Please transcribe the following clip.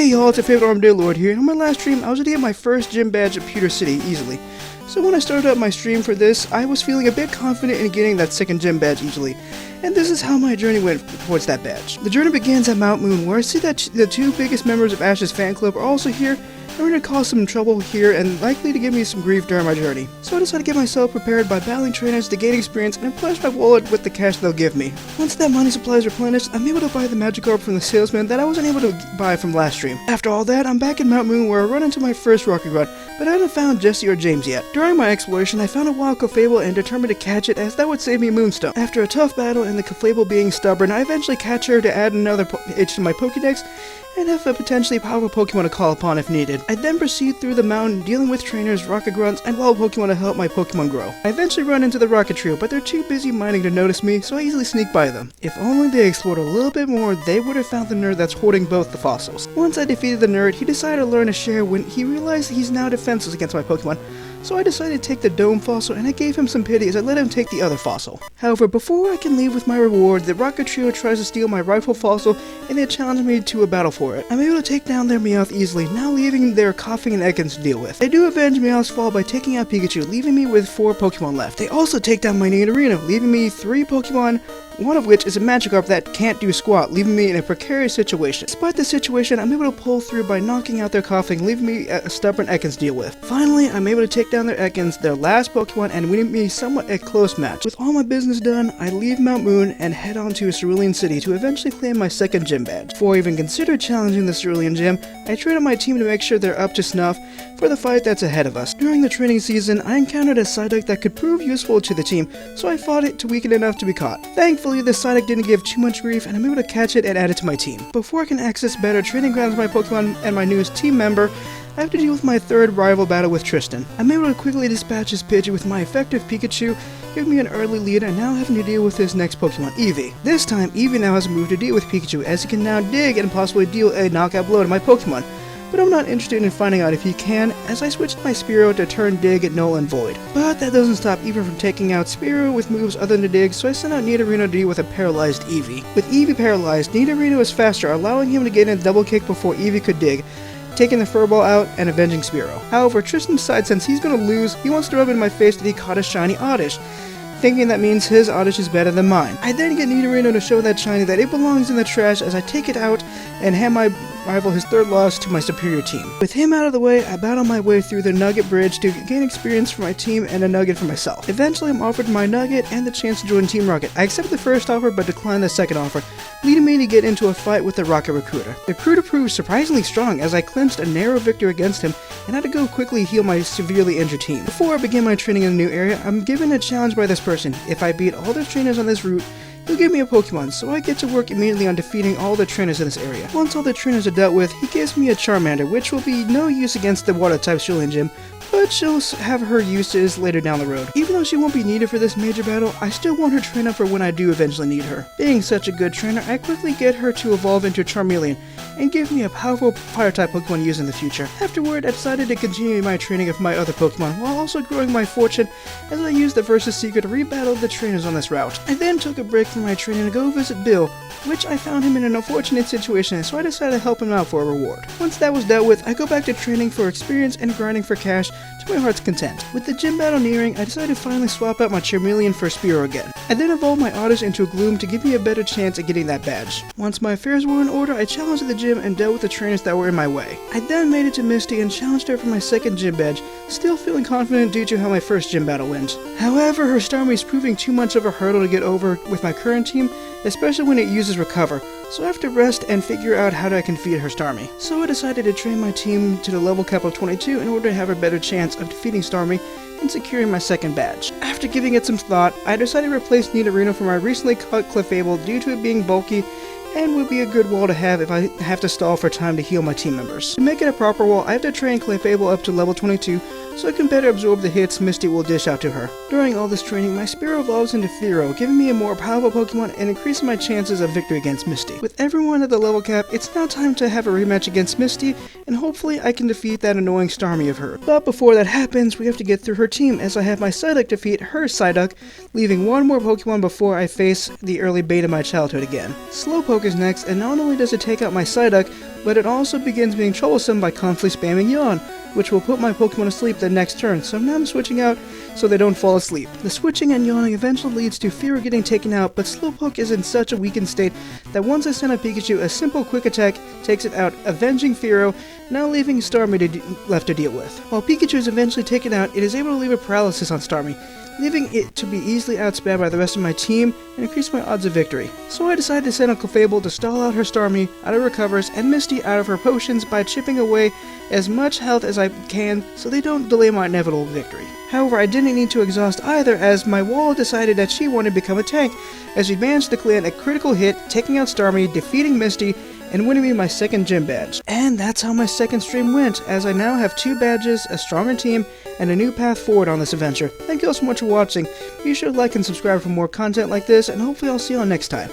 Hey y'all, it's your favorite Armadillo Lord here, and on my last stream I was able to get my first gym badge at Pewter City easily. So when I started up my stream for this, I was feeling a bit confident in getting that second gym badge easily. And this is how my journey went towards that badge. The journey begins at Mount Moon, where I see that the two biggest members of Ash's fan club are also here, and we're going to cause some trouble here and likely to give me some grief during my journey. So I decided to get myself prepared by battling trainers to gain experience and replenish my wallet with the cash they'll give me. Once that money supply is replenished, I'm able to buy the Magikarp from the salesman that I wasn't able to buy from last stream. After all that, I'm back in Mount Moon where I run into my first Rocket Run, but I haven't found Jesse or James yet. During my exploration, I found a wild Clefable and determined to catch it as that would save me a Moonstone. After a tough battle and the Clefable being stubborn, I eventually catch her to add another itch to my Pokédex and have a potentially powerful Pokemon to call upon if needed. I then proceed through the mountain dealing with trainers, Rocket Grunts, and wild Pokemon to help my Pokemon grow. I eventually run into the Rocket Trio, but they're too busy mining to notice me, so I easily sneak by them. If only they explored a little bit more, they would have found the nerd that's holding both the fossils. Once I defeated the nerd, he decided to learn to share when he realized he's now defenseless against my Pokemon. So I decided to take the Dome fossil, and I gave him some pity as I let him take the other fossil. However, before I can leave with my reward, the Rocket Trio tries to steal my rightful fossil, and they challenge me to a battle for it. I'm able to take down their Meowth easily, now leaving their Coughing and Ekans to deal with. They do avenge Meowth's fall by taking out Pikachu, leaving me with 4 Pokemon left. They also take down my Nidorino, leaving me 3 Pokemon, one of which is a Magikarp that can't do squat, leaving me in a precarious situation. Despite the situation, I'm able to pull through by knocking out their Coughing, leaving me a stubborn Ekans to deal with. Finally, I'm able to take down their Ekans, their last Pokemon, and winning me somewhat a close match. With all my business done, I leave Mount Moon and head on to Cerulean City to eventually claim my second gym badge. Before I even consider challenging the Cerulean Gym, I train on my team to make sure they're up to snuff for the fight that's ahead of us. During the training season, I encountered a Psyduck that could prove useful to the team, so I fought it to weaken enough to be caught. Thankfully, the Psyduck didn't give too much grief, and I'm able to catch it and add it to my team. Before I can access better training grounds with my Pokemon and my newest team member, I have to deal with my third rival battle with Tristan. I'm able to quickly dispatch his Pidgey with my effective Pikachu, giving me an early lead, and now having to deal with his next Pokemon, Eevee. This time, Eevee now has moved to deal with Pikachu, as he can now dig and possibly deal a knockout blow to my Pokemon. But I'm not interested in finding out if he can, as I switched my Spearow to turn Dig at Null and Void. But that doesn't stop Eevee from taking out Spearow with moves other than Dig, so I sent out Nidorino to deal with a paralyzed Eevee. With Eevee paralyzed, Nidorino is faster, allowing him to get in a double kick before Eevee could dig, taking the Furball out and avenging Spearow. However, Tristan decides since he's gonna lose, he wants to rub it in my face that he caught a shiny Oddish, thinking that means his Oddish is better than mine. I then get Nidorino to show that shiny that it belongs in the trash as I take it out and hand my rival his third loss to my superior team. With him out of the way, I battle my way through the Nugget Bridge to gain experience for my team and a Nugget for myself. Eventually, I'm offered my Nugget and the chance to join Team Rocket. I accept the first offer but decline the second offer, leading me to get into a fight with the Rocket Recruiter. The recruiter proved surprisingly strong as I clinched a narrow victory against him and had to go quickly heal my severely injured team. Before I begin my training in the new area, I'm given a challenge by this person. If I beat all the trainers on this route, he'll give me a Pokemon, so I get to work immediately on defeating all the trainers in this area. Once all the trainers are dealt with, he gives me a Charmander, which will be no use against the Water-type Cerulean Gym, but she'll have her uses later down the road. Even though she won't be needed for this major battle, I still want her trained up for when I do eventually need her. Being such a good trainer, I quickly get her to evolve into Charmeleon, and give me a powerful Fire-type Pokemon to use in the future. Afterward, I decided to continue my training of my other Pokemon, while also growing my fortune as I used the Versus Secret to rebattle the trainers on this route. I then took a break from my training to go visit Bill, which I found him in an unfortunate situation, so I decided to help him out for a reward. Once that was dealt with, I go back to training for experience and grinding for cash to my heart's content. With the gym battle nearing, I decided to finally swap out my Charmeleon for Spearow again. I then evolved my Oddish into a Gloom to give me a better chance at getting that badge. Once my affairs were in order, I challenged the gym and dealt with the trainers that were in my way. I then made it to Misty and challenged her for my second gym badge, still feeling confident due to how my first gym battle went. However, her Starmie is proving too much of a hurdle to get over with my current team, especially when it uses Recover, so I have to rest and figure out how I can feed her Starmie. So I decided to train my team to the level cap of 22 in order to have a better chance of defeating Starmie and securing my second badge. After giving it some thought, I decided to replace Nidorino for my recently cut Clefable due to it being bulky and would be a good wall to have if I have to stall for time to heal my team members. To make it a proper wall, I have to train Clefable up to level 22, so it can better absorb the hits Misty will dish out to her. During all this training, my Spearow evolves into Fearow, giving me a more powerful Pokemon and increasing my chances of victory against Misty. With everyone at the level cap, it's now time to have a rematch against Misty, and hopefully I can defeat that annoying Starmie of hers. But before that happens, we have to get through her team, as I have my Psyduck defeat her Psyduck, leaving one more Pokemon before I face the early bait of my childhood again. Slowpoke is next, and not only does it take out my Psyduck, but it also begins being troublesome by constantly spamming Yawn, which will put my Pokemon to sleep the next turn, so now I'm switching out so they don't fall asleep. The switching and yawning eventually leads to Fearow getting taken out, but Slowpoke is in such a weakened state that once I send a Pikachu, a simple quick attack takes it out, avenging Fearow, now leaving Starmie left to deal with. While Pikachu is eventually taken out, it is able to leave a paralysis on Starmie, leaving it to be easily outspammed by the rest of my team and increase my odds of victory. So I decided to send a Clefable to stall out her Starmie out of recovers and Misty out of her potions by chipping away as much health as I can so they don't delay my inevitable victory. However, I didn't need to exhaust either, as my wall decided that she wanted to become a tank, as she managed to clear a critical hit, taking out Starmie, defeating Misty, and winning me my second gym badge. And that's how my second stream went, as I now have 2 badges, a stronger team, and a new path forward on this adventure. Thank you all so much for watching. Be sure to like and subscribe for more content like this, and hopefully I'll see you all next time.